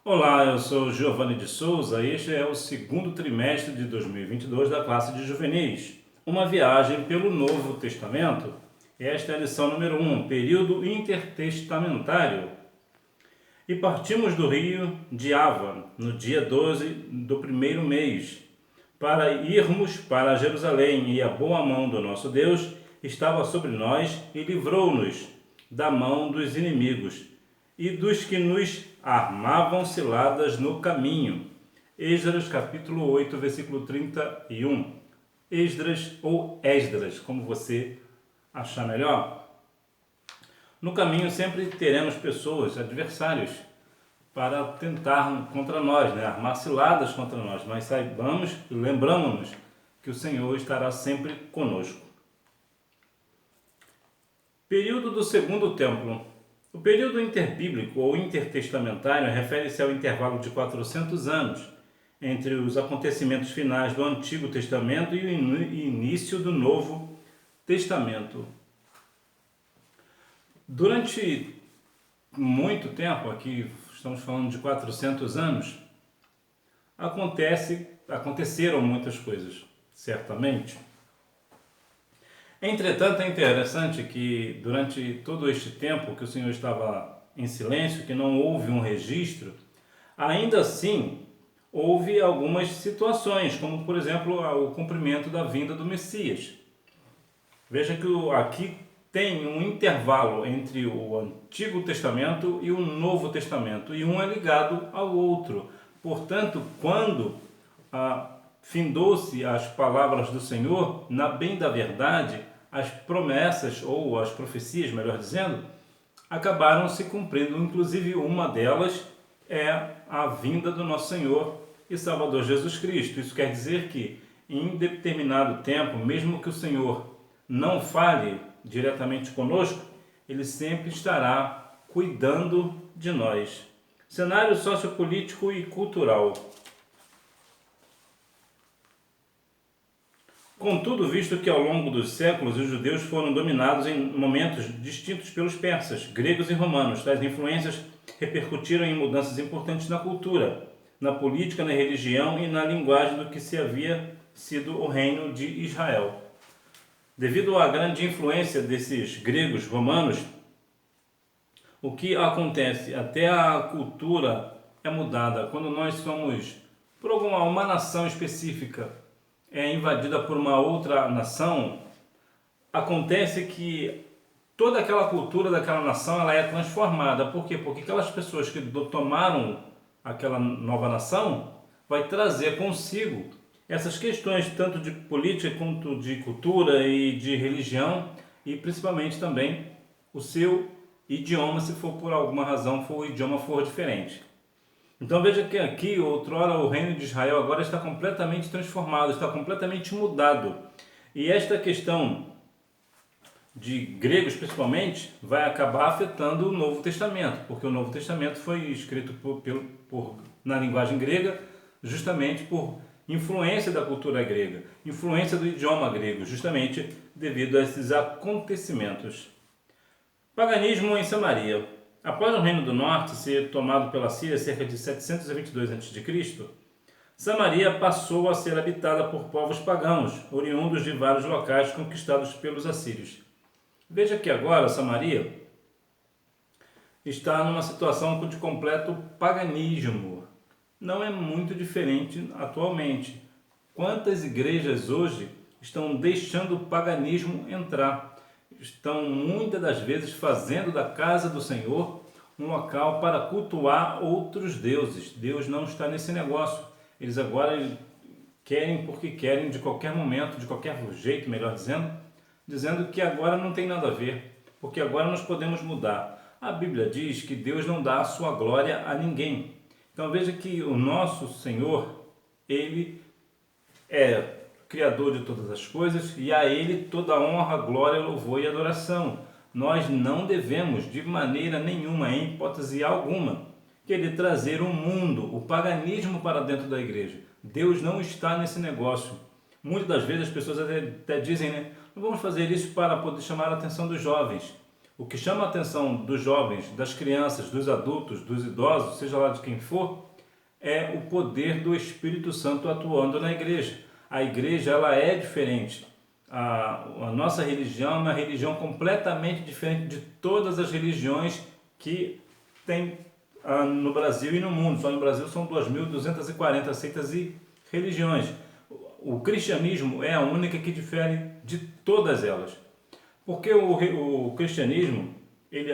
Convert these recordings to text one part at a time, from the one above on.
Olá, eu sou Giovanni de Souza e este é o segundo trimestre de 2022 da classe de juvenis. Uma viagem pelo Novo Testamento. Esta é a lição número 1, período intertestamentário. E partimos do rio de Ava, no dia 12 do primeiro mês, para irmos para Jerusalém, e a boa mão do nosso Deus estava sobre nós e livrou-nos da mão dos inimigos e dos que nos armavam ciladas no caminho. Esdras capítulo 8, versículo 31. Esdras ou Esdras, como você achar melhor. No caminho sempre teremos pessoas, adversários, para tentar contra nós, armar ciladas contra nós, mas saibamos e lembramos-nos que o Senhor estará sempre conosco. Período do Segundo Templo. O período interbíblico ou intertestamentário refere-se ao intervalo de 400 anos entre os acontecimentos finais do Antigo Testamento e o início do Novo Testamento. Durante muito tempo, aqui estamos falando de 400 anos, aconteceram muitas coisas, certamente. Entretanto, é interessante que durante todo este tempo que o Senhor estava em silêncio, que não houve um registro, ainda assim houve algumas situações, como por exemplo o cumprimento da vinda do Messias. Veja que aqui tem um intervalo entre o Antigo Testamento e o Novo Testamento, e um é ligado ao outro. Portanto, quando findou-se as palavras do Senhor, na bem da verdade, as promessas, ou as profecias, melhor dizendo, acabaram se cumprindo. Inclusive, uma delas é a vinda do nosso Senhor e Salvador Jesus Cristo. Isso quer dizer que, em determinado tempo, mesmo que o Senhor não fale diretamente conosco, Ele sempre estará cuidando de nós. Cenário sociopolítico e cultural. Contudo, visto que ao longo dos séculos os judeus foram dominados em momentos distintos pelos persas, gregos e romanos, tais influências repercutiram em mudanças importantes na cultura, na política, na religião e na linguagem do que se havia sido o reino de Israel. Devido à grande influência desses gregos romanos, o que acontece? Até a cultura é mudada. Quando nós somos, por uma nação específica, é invadida por uma outra nação, acontece que toda aquela cultura daquela nação ela é transformada. Por quê? Porque aquelas pessoas que tomaram aquela nova nação vai trazer consigo essas questões tanto de política quanto de cultura e de religião, e principalmente também o seu idioma, se for por alguma razão o idioma for diferente. Então veja que aqui, outrora, o reino de Israel agora está completamente transformado, está completamente mudado. E esta questão de gregos, principalmente, vai acabar afetando o Novo Testamento, porque o Novo Testamento foi escrito na linguagem grega, justamente por influência da cultura grega, influência do idioma grego, justamente devido a esses acontecimentos. Paganismo em Samaria. Após o Reino do Norte ser tomado pela Síria cerca de 722 a.C., Samaria passou a ser habitada por povos pagãos, oriundos de vários locais conquistados pelos assírios. Veja que agora Samaria está numa situação de completo paganismo. Não é muito diferente atualmente. Quantas igrejas hoje estão deixando o paganismo entrar? Estão muitas das vezes fazendo da casa do Senhor um local para cultuar outros deuses. Deus não está nesse negócio. Eles agora querem porque querem, de qualquer momento, de qualquer jeito, melhor dizendo que agora não tem nada a ver, porque agora nós podemos mudar. A Bíblia diz que Deus não dá a sua glória a ninguém. Então veja que o nosso Senhor, Ele é Criador de todas as coisas, e a Ele toda honra, glória, louvor e adoração. Nós não devemos, de maneira nenhuma, em hipótese alguma, querer trazer o mundo, o paganismo para dentro da igreja. Deus não está nesse negócio. Muitas das vezes as pessoas até dizem, não vamos fazer isso para poder chamar a atenção dos jovens. O que chama a atenção dos jovens, das crianças, dos adultos, dos idosos, seja lá de quem for, é o poder do Espírito Santo atuando na igreja. A igreja, ela é diferente. A nossa religião é uma religião completamente diferente de todas as religiões que tem no Brasil e no mundo. Só no Brasil são 2.240 seitas e religiões. O cristianismo é a única que difere de todas elas. Porque o cristianismo,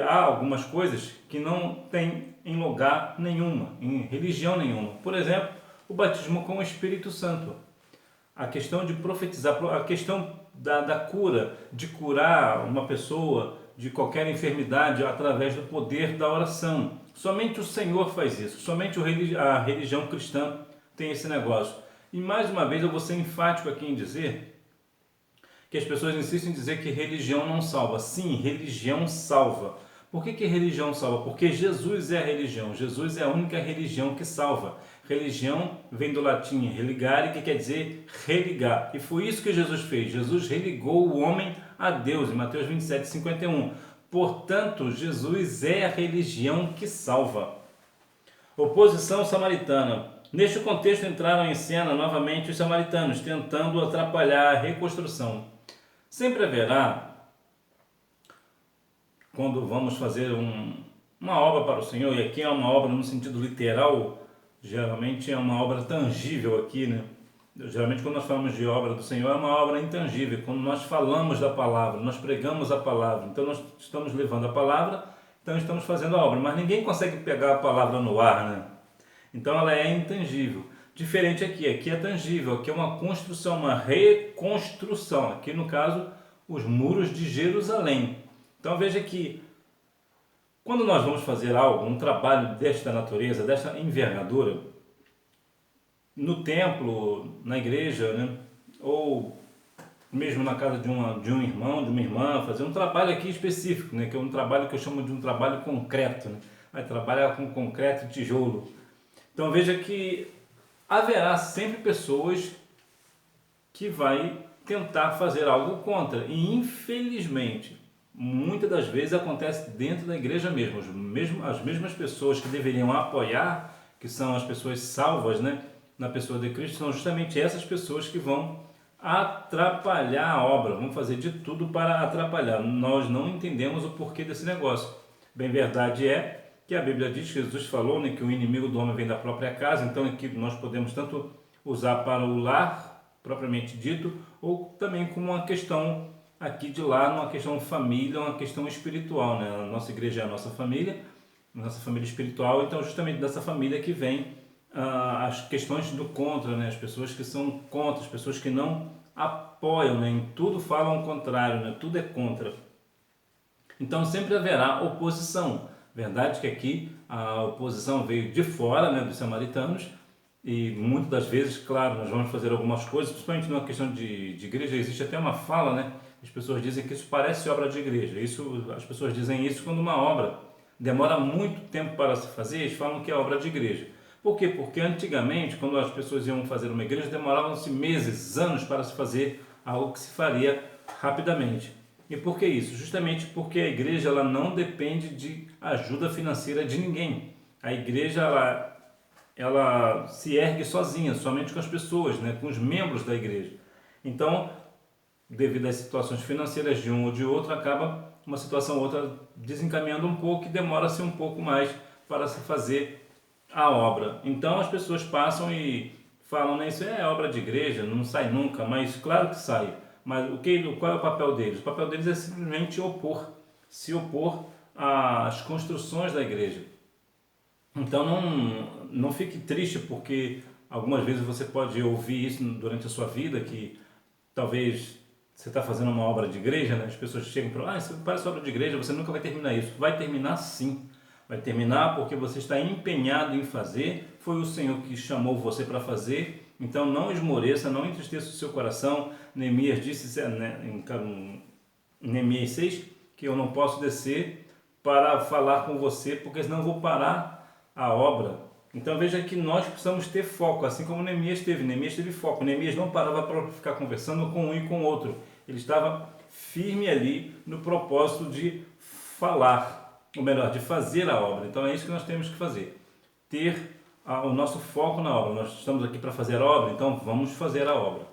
há algumas coisas que não tem em lugar nenhuma, em religião nenhuma. Por exemplo, o batismo com o Espírito Santo. A questão de profetizar, a questão da cura, de curar uma pessoa de qualquer enfermidade através do poder da oração. Somente o Senhor faz isso, somente a religião cristã tem esse negócio. E mais uma vez eu vou ser enfático aqui em dizer que as pessoas insistem em dizer que religião não salva. Sim, religião salva. Por que religião salva? Porque Jesus é a religião. Jesus é a única religião que salva. Religião vem do latim religare, que quer dizer religar. E foi isso que Jesus fez. Jesus religou o homem a Deus, em Mateus 27:51. Portanto, Jesus é a religião que salva. Oposição samaritana. Neste contexto entraram em cena novamente os samaritanos, tentando atrapalhar a reconstrução. Sempre haverá, quando vamos fazer uma obra para o Senhor, e aqui é uma obra no sentido literal, geralmente é uma obra tangível aqui, né? Geralmente quando nós falamos de obra do Senhor é uma obra intangível, quando nós falamos da palavra, nós pregamos a palavra, então nós estamos levando a palavra, então estamos fazendo a obra, mas ninguém consegue pegar a palavra no ar, né? Então ela é intangível. Diferente aqui é tangível, aqui é uma construção, uma reconstrução, aqui no caso os muros de Jerusalém. Então veja que quando nós vamos fazer algo, um trabalho desta natureza, desta envergadura, no templo, na igreja, né? Ou mesmo na casa de um irmão, de uma irmã, fazer um trabalho aqui específico, né? Que é um trabalho que eu chamo de um trabalho concreto, né? Vai trabalhar com concreto e tijolo. Então veja que haverá sempre pessoas que vai tentar fazer algo contra, e infelizmente muitas das vezes acontece dentro da igreja mesmo. As mesmas pessoas que deveriam apoiar, que são as pessoas salvas, né, na pessoa de Cristo, são justamente essas pessoas que vão atrapalhar a obra, vão fazer de tudo para atrapalhar. Nós não entendemos o porquê desse negócio. Bem, verdade é que a Bíblia diz que Jesus falou, né, que o inimigo do homem vem da própria casa, então aqui nós podemos tanto usar para o lar, propriamente dito, ou também como uma questão aqui de lá, uma questão família, uma questão espiritual, né? A nossa igreja é a nossa família espiritual, então justamente dessa família que vem as questões do contra, né? As pessoas que são contra, as pessoas que não apoiam, né? Em tudo falam o contrário, né? Tudo é contra. Então sempre haverá oposição. Verdade que aqui a oposição veio de fora, né, dos samaritanos, e muitas das vezes, claro, nós vamos fazer algumas coisas, principalmente numa questão de igreja, existe até uma fala, né? As pessoas dizem que isso parece obra de igreja. As pessoas dizem isso quando uma obra demora muito tempo para se fazer, eles falam que é obra de igreja. Por quê? Porque antigamente, quando as pessoas iam fazer uma igreja, demoravam-se meses, anos para se fazer algo que se faria rapidamente. E por que isso? Justamente porque a igreja ela não depende de ajuda financeira de ninguém. A igreja ela se ergue sozinha, somente com as pessoas, né? Com os membros da igreja. Então, devido às situações financeiras de um ou de outro, acaba uma situação ou outra desencaminhando um pouco e demora-se um pouco mais para se fazer a obra. Então as pessoas passam e falam, né, isso é obra de igreja, não sai nunca, mas claro que sai. Mas qual é o papel deles? O papel deles é simplesmente se opor às construções da igreja. Então não fique triste porque algumas vezes você pode ouvir isso durante a sua vida, que talvez você está fazendo uma obra de igreja, né? As pessoas chegam e falam, isso parece obra de igreja, você nunca vai terminar isso. Vai terminar sim. Vai terminar porque você está empenhado em fazer, foi o Senhor que chamou você para fazer, então não esmoreça, não entristeça o seu coração. Neemias disse em Neemias 6 que eu não posso descer para falar com você, porque senão eu vou parar a obra. Então veja que nós precisamos ter foco, assim como Neemias teve foco. Neemias não parava para ficar conversando com um e com o outro, ele estava firme ali no propósito de falar, ou melhor, de fazer a obra. Então é isso que nós temos que fazer, ter o nosso foco na obra. Nós estamos aqui para fazer a obra, então vamos fazer a obra.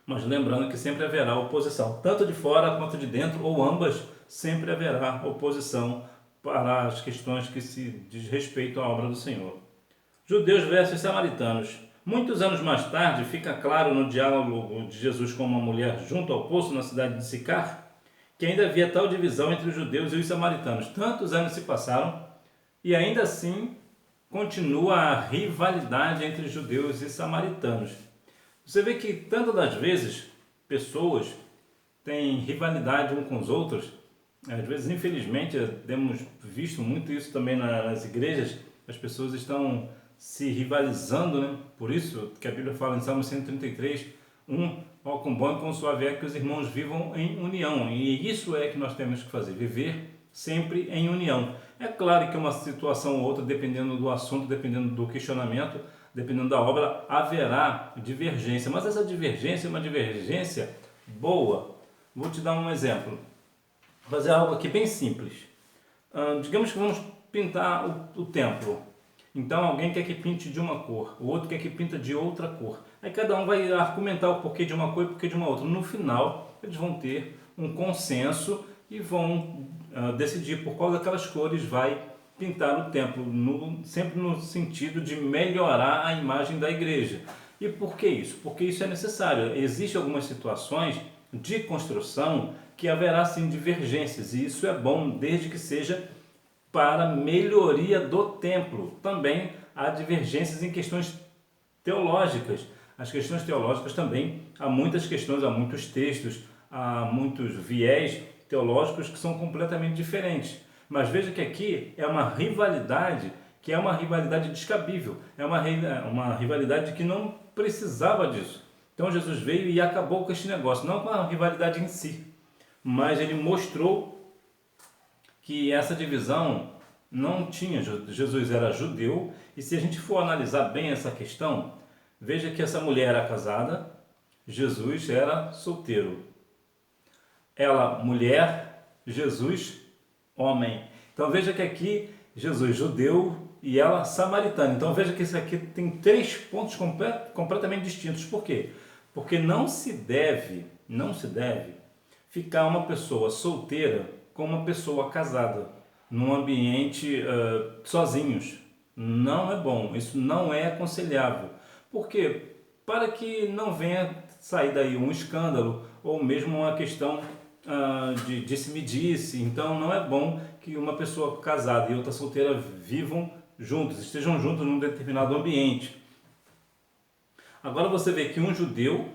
Mas lembrando que sempre haverá oposição, tanto de fora quanto de dentro, ou ambas, sempre haverá oposição para as questões que se diz respeito à obra do Senhor. Judeus versus samaritanos. Muitos anos mais tarde, fica claro no diálogo de Jesus com uma mulher junto ao poço na cidade de Sicar, que ainda havia tal divisão entre os judeus e os samaritanos. Tantos anos se passaram e ainda assim continua a rivalidade entre judeus e samaritanos. Você vê que tantas das vezes pessoas têm rivalidade uns com os outros. Às vezes, infelizmente, temos visto muito isso também nas igrejas. As pessoas estão se rivalizando, né? Por isso que a Bíblia fala em Salmo 133, ó, com bom e com suave é que os irmãos vivam em união. E isso é que nós temos que fazer, viver sempre em união. É claro que uma situação ou outra, dependendo do assunto, dependendo do questionamento, dependendo da obra, haverá divergência. Mas essa divergência é uma divergência boa. Vou te dar um exemplo. Vou fazer algo aqui bem simples. Digamos que vamos pintar o templo. Então alguém quer que pinte de uma cor, o outro quer que pinta de outra cor. Aí cada um vai argumentar o porquê de uma cor e o porquê de uma outra. No final, eles vão ter um consenso e vão decidir por qual daquelas cores vai pintar o templo, sempre no sentido de melhorar a imagem da igreja. E por que isso? Porque isso é necessário. Existem algumas situações de construção que haverá sim divergências, e isso é bom desde que seja para melhoria do templo. Também há divergências em questões teológicas. As questões teológicas também, há muitas questões, há muitos textos, há muitos viés teológicos que são completamente diferentes. Mas veja que aqui é uma rivalidade que é uma rivalidade descabível, é uma rivalidade que não precisava disso. Então Jesus veio e acabou com este negócio, não com a rivalidade em si, mas ele mostrou que essa divisão não tinha. Jesus era judeu, e se a gente for analisar bem essa questão, veja que essa mulher era casada, Jesus era solteiro. Ela, mulher, Jesus, homem. Então veja que aqui Jesus judeu e ela samaritana. Então veja que isso aqui tem 3 pontos completamente distintos. Por quê? Porque não se deve ficar uma pessoa solteira com uma pessoa casada num ambiente sozinhos. Não é bom, isso não é aconselhável. Por quê? Para que não venha sair daí um escândalo ou mesmo uma questão de disse-me-disse. Então não é bom que uma pessoa casada e outra solteira vivam juntos, estejam juntos num determinado ambiente. Agora você vê que um judeu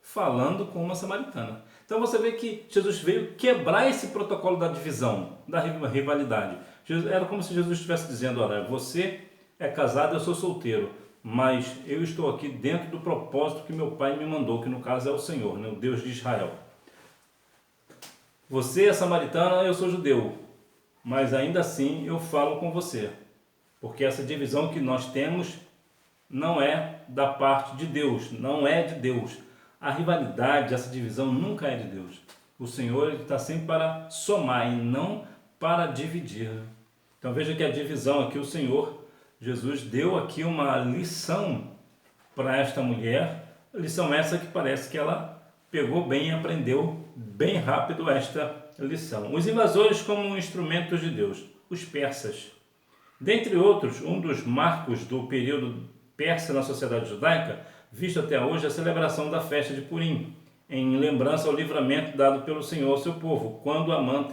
falando com uma samaritana. Então você vê que Jesus veio quebrar esse protocolo da divisão, da rivalidade. Era como se Jesus estivesse dizendo: olha, você é casado, eu sou solteiro, mas eu estou aqui dentro do propósito que meu Pai me mandou, que no caso é o Senhor, né, o Deus de Israel. Você é samaritana, eu sou judeu, mas ainda assim eu falo com você, porque essa divisão que nós temos não é da parte de Deus, não é de Deus. A rivalidade, essa divisão nunca é de Deus. O Senhor está sempre para somar e não para dividir. Então veja que a divisão aqui, o Senhor Jesus deu aqui uma lição para esta mulher, lição essa que parece que ela pegou bem e aprendeu bem rápido esta lição. Os invasores como instrumentos de Deus, os persas. Dentre outros, um dos marcos do período persa na sociedade judaica, visto até hoje, é a celebração da festa de Purim, em lembrança ao livramento dado pelo Senhor ao seu povo, quando Amã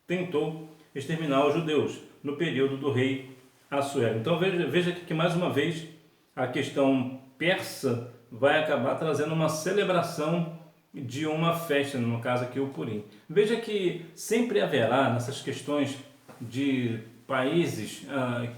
tentou exterminar os judeus, no período do rei Assuero. Então veja que mais uma vez a questão persa vai acabar trazendo uma celebração de uma festa, no caso aqui o Purim. Veja que sempre haverá nessas questões de países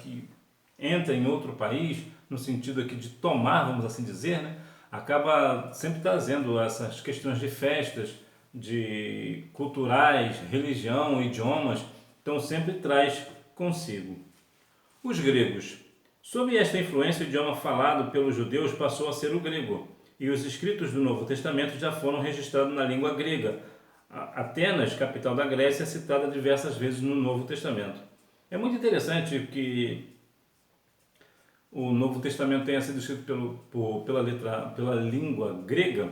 que entram em outro país, no sentido aqui de tomar, vamos assim dizer, né? Acaba sempre trazendo essas questões de festas, de culturais, religião, idiomas, então sempre traz consigo. Os gregos. Sob esta influência, o idioma falado pelos judeus passou a ser o grego, e os escritos do Novo Testamento já foram registrados na língua grega. Atenas, capital da Grécia, é citada diversas vezes no Novo Testamento. É muito interessante que o Novo Testamento tenha sido escrito pela língua grega,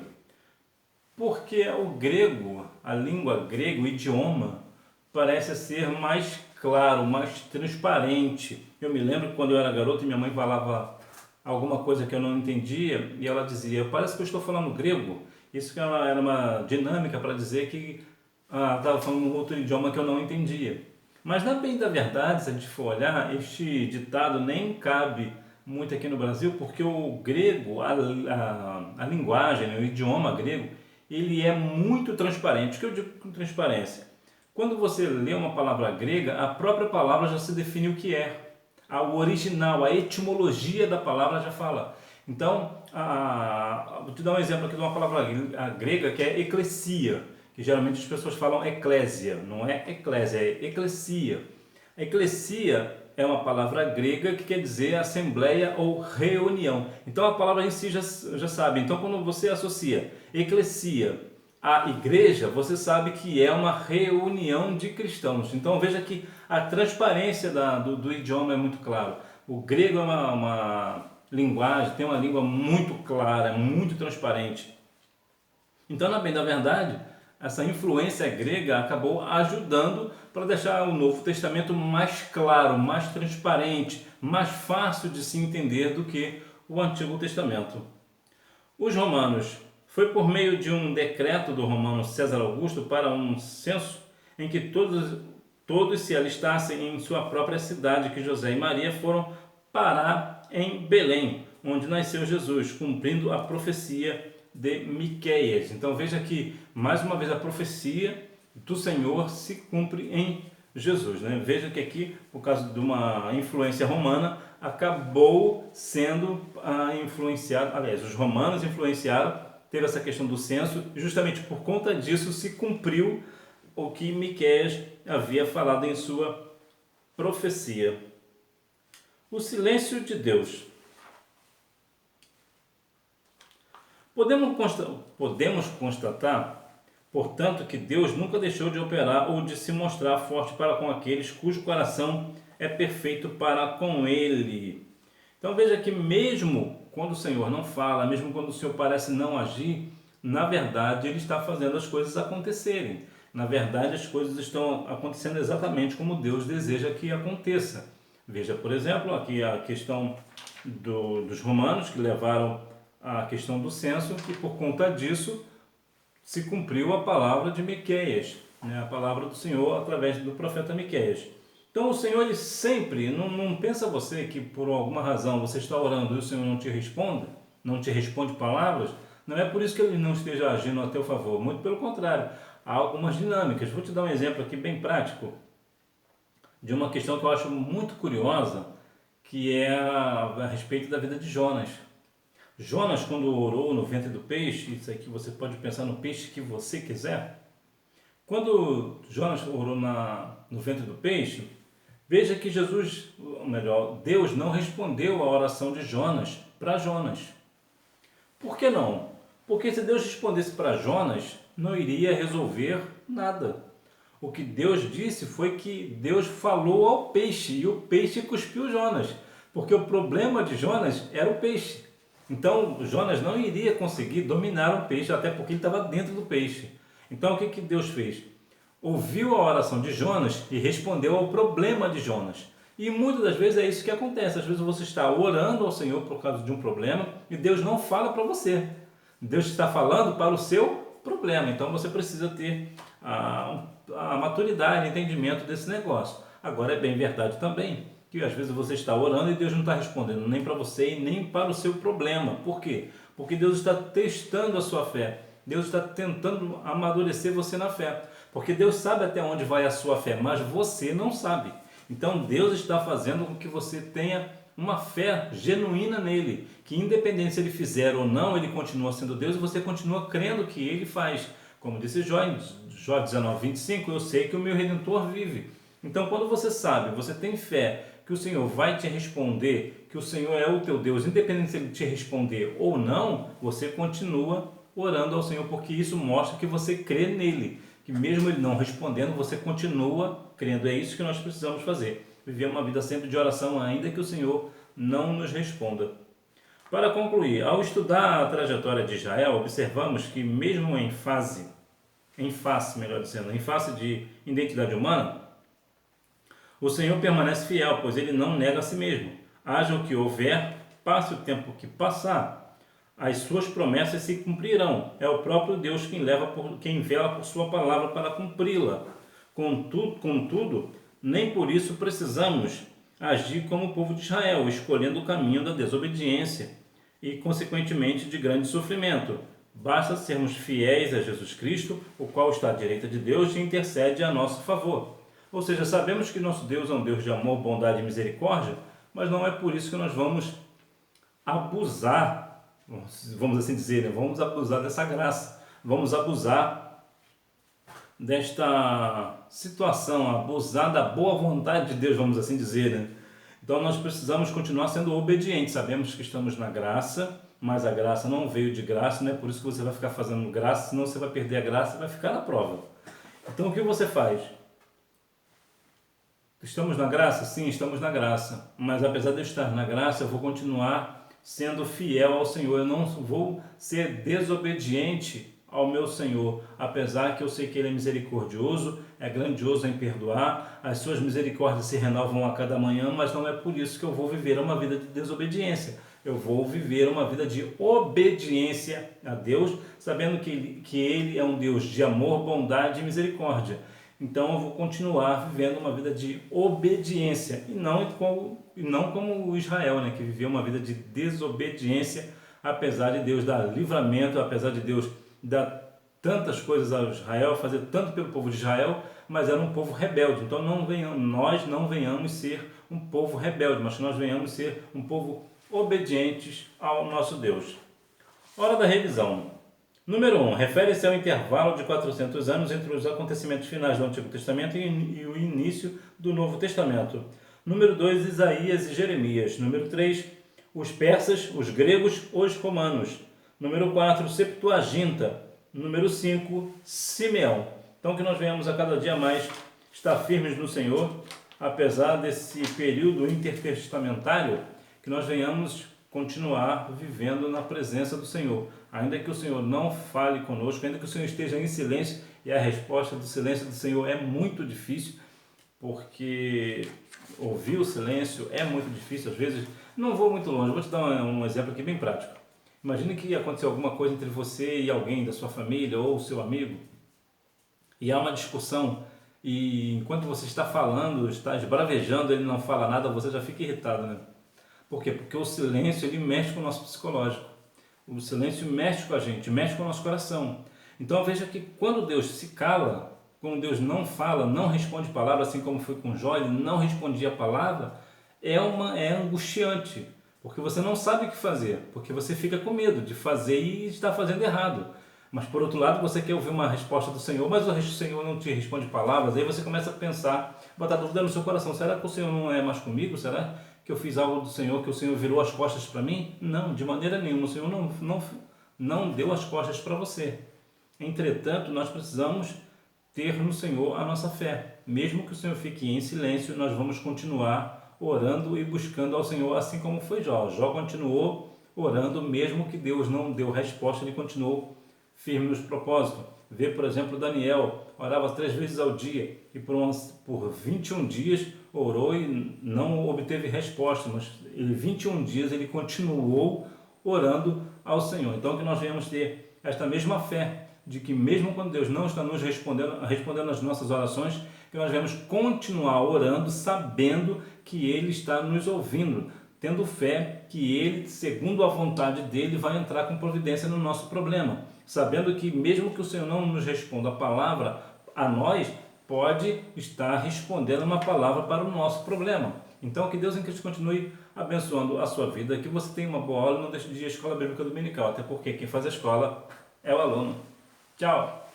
porque o grego, a língua grega, o idioma, parece ser mais claro, mais transparente. Eu me lembro que quando eu era garoto e minha mãe falava alguma coisa que eu não entendia e ela dizia, parece que eu estou falando grego. Isso que era uma dinâmica para dizer que estava falando um outro idioma que eu não entendia. Mas na bem da verdade, se a gente for olhar, este ditado nem cabe muito aqui no Brasil, porque o grego, a linguagem, o idioma grego, ele é muito transparente. O que eu digo com transparência? Quando você lê uma palavra grega, a própria palavra já se define o que é. O original, a etimologia da palavra já fala. Então, vou te dar um exemplo aqui de uma palavra grega que é eclesia, que geralmente as pessoas falam eclésia, não é eclésia, é eclesia. Eclesia é uma palavra grega que quer dizer assembleia ou reunião. Então a palavra em si já sabe. Então quando você associa eclesia à igreja, você sabe que é uma reunião de cristãos. Então veja que a transparência do idioma é muito claro. O grego é uma linguagem, tem uma língua muito clara, muito transparente. Então, na bem da verdade, essa influência grega acabou ajudando para deixar o Novo Testamento mais claro, mais transparente, mais fácil de se entender do que o Antigo Testamento. Os romanos, foi por meio de um decreto do romano César Augusto para um censo em que todos se alistassem em sua própria cidade, que José e Maria foram parar em Belém, onde nasceu Jesus, cumprindo a profecia de Miqueias. Então veja que, mais uma vez, a profecia do Senhor se cumpre em Jesus. Veja que aqui, por causa de uma influência romana, acabou sendo influenciado, aliás, os romanos influenciaram, teve essa questão do censo, e justamente por conta disso se cumpriu o que Miqueias havia falado em sua profecia. O silêncio de Deus. Podemos constatar, portanto, que Deus nunca deixou de operar ou de se mostrar forte para com aqueles cujo coração é perfeito para com Ele. Então veja que mesmo quando o Senhor não fala, mesmo quando o Senhor parece não agir, na verdade Ele está fazendo as coisas acontecerem. Na verdade as coisas estão acontecendo exatamente como Deus deseja que aconteça. Veja, por exemplo, aqui a questão dos romanos que levaram a questão do censo, e por conta disso se cumpriu a palavra de Miqueias, a palavra do Senhor através do profeta Miqueias. Então o Senhor, ele sempre, não pensa você que por alguma razão você está orando e o Senhor não te responde palavras, não é por isso que ele não esteja agindo a teu favor, muito pelo contrário, há algumas dinâmicas. Vou te dar um exemplo aqui bem prático de uma questão que eu acho muito curiosa, que é a respeito da vida de Jonas. Jonas, quando orou no ventre do peixe, isso aqui você pode pensar no peixe que você quiser. Quando Jonas orou no ventre do peixe, veja que Deus não respondeu a oração de Jonas para Jonas. Por que não? Porque se Deus respondesse para Jonas, não iria resolver nada. O que Deus disse foi que Deus falou ao peixe e o peixe cuspiu Jonas, porque o problema de Jonas era o peixe. Então Jonas não iria conseguir dominar o peixe, até porque ele estava dentro do peixe. Então o que Deus fez? Ouviu a oração de Jonas e respondeu ao problema de Jonas. E muitas das vezes é isso que acontece. Às vezes você está orando ao Senhor por causa de um problema e Deus não fala para você. Deus está falando para o seu problema. Então você precisa ter a maturidade, o entendimento desse negócio. Agora é bem verdade também que às vezes você está orando e Deus não está respondendo nem para você e nem para o seu problema. Por quê? Porque Deus está testando a sua fé. Deus está tentando amadurecer você na fé. Porque Deus sabe até onde vai a sua fé, mas você não sabe. Então Deus está fazendo com que você tenha uma fé genuína nele, que independente se ele fizer ou não, ele continua sendo Deus e você continua crendo que ele faz. Como disse Jó, em Jó 19:25, eu sei que o meu Redentor vive. Então quando você sabe, você tem fé que o Senhor vai te responder, que o Senhor é o teu Deus, independente se ele te responder ou não, você continua orando ao Senhor, porque isso mostra que você crê nele, que mesmo ele não respondendo, você continua crendo. É isso que nós precisamos fazer. Viver uma vida sempre de oração, ainda que o Senhor não nos responda. Para concluir, ao estudar a trajetória de Israel, observamos que mesmo em face de identidade humana, o Senhor permanece fiel, pois ele não nega a si mesmo. Haja o que houver, passe o tempo que passar, as suas promessas se cumprirão. É o próprio Deus quem vela por sua palavra para cumpri-la. Contudo, nem por isso precisamos agir como o povo de Israel, escolhendo o caminho da desobediência e, consequentemente, de grande sofrimento. Basta sermos fiéis a Jesus Cristo, o qual está à direita de Deus e intercede a nosso favor. Ou seja, sabemos que nosso Deus é um Deus de amor, bondade e misericórdia, mas não é por isso que nós vamos abusar, vamos assim dizer, né? Vamos abusar dessa graça, vamos abusar desta situação, abusar da boa vontade de Deus, vamos assim dizer, né? Então nós precisamos continuar sendo obedientes. Sabemos que estamos na graça, mas a graça não veio de graça, não é por isso que você vai ficar fazendo graça, senão você vai perder a graça e vai ficar na prova. Então o que você faz? Estamos na graça? Sim, estamos na graça, mas apesar de eu estar na graça, eu vou continuar sendo fiel ao Senhor. Eu não vou ser desobediente ao meu Senhor, apesar que eu sei que Ele é misericordioso, é grandioso em perdoar, as suas misericórdias se renovam a cada manhã, mas não é por isso que eu vou viver uma vida de desobediência. Eu vou viver uma vida de obediência a Deus, sabendo que Ele é um Deus de amor, bondade e misericórdia. Então eu vou continuar vivendo uma vida de obediência e não como o Israel, né, que viveu uma vida de desobediência, apesar de Deus dar livramento, apesar de Deus dar tantas coisas a Israel, fazer tanto pelo povo de Israel, mas era um povo rebelde. Então nós não venhamos ser um povo rebelde, mas que nós venhamos ser um povo obedientes ao nosso Deus. Hora da revisão. Número 1. Refere-se ao intervalo de 400 anos entre os acontecimentos finais do Antigo Testamento e o início do Novo Testamento. Número 2. Isaías e Jeremias. Número 3. Os persas, os gregos, os romanos. Número 4. Septuaginta. Número 5. Simeão. Então que nós venhamos a cada dia mais estar firmes no Senhor, apesar desse período intertestamentário, que nós venhamos continuar vivendo na presença do Senhor. Ainda que o Senhor não fale conosco, ainda que o Senhor esteja em silêncio, e a resposta do silêncio do Senhor é muito difícil, porque ouvir o silêncio é muito difícil. Às vezes, não vou muito longe, vou te dar um exemplo aqui bem prático. Imagine que aconteceu alguma coisa entre você e alguém da sua família ou seu amigo, e há uma discussão, e enquanto você está falando, está esbravejando, ele não fala nada, você já fica irritado, né? Por quê? Porque o silêncio, ele mexe com o nosso psicológico. O silêncio mexe com a gente, mexe com o nosso coração. Então veja que quando Deus se cala, quando Deus não fala, não responde palavra, assim como foi com Jó, ele não respondia a palavra, é angustiante, porque você não sabe o que fazer, porque você fica com medo de fazer e estar fazendo errado. Mas por outro lado, você quer ouvir uma resposta do Senhor, mas o Senhor não te responde palavras, aí você começa a pensar, botar dúvida no seu coração: será que o Senhor não é mais comigo? Será que eu fiz algo do Senhor, que o Senhor virou as costas para mim? Não, de maneira nenhuma, o Senhor não deu as costas para você. Entretanto, nós precisamos ter no Senhor a nossa fé. Mesmo que o Senhor fique em silêncio, nós vamos continuar orando e buscando ao Senhor, assim como foi Jó. Jó continuou orando, mesmo que Deus não deu resposta, ele continuou firme nos propósitos. Vê, por exemplo, Daniel, orava 3 vezes ao dia e por 21 dias orou e não obteve resposta, mas 21 dias ele continuou orando ao Senhor. Então que nós venhamos ter esta mesma fé, de que mesmo quando Deus não está nos respondendo as nossas orações, que nós venhamos continuar orando, sabendo que Ele está nos ouvindo, tendo fé que Ele, segundo a vontade dEle, vai entrar com providência no nosso problema, sabendo que mesmo que o Senhor não nos responda a palavra a nós, pode estar respondendo uma palavra para o nosso problema. Então que Deus em Cristo continue abençoando a sua vida, que você tenha uma boa aula e não deixe de ir à Escola Bíblica Dominical, até porque quem faz a escola é o aluno. Tchau!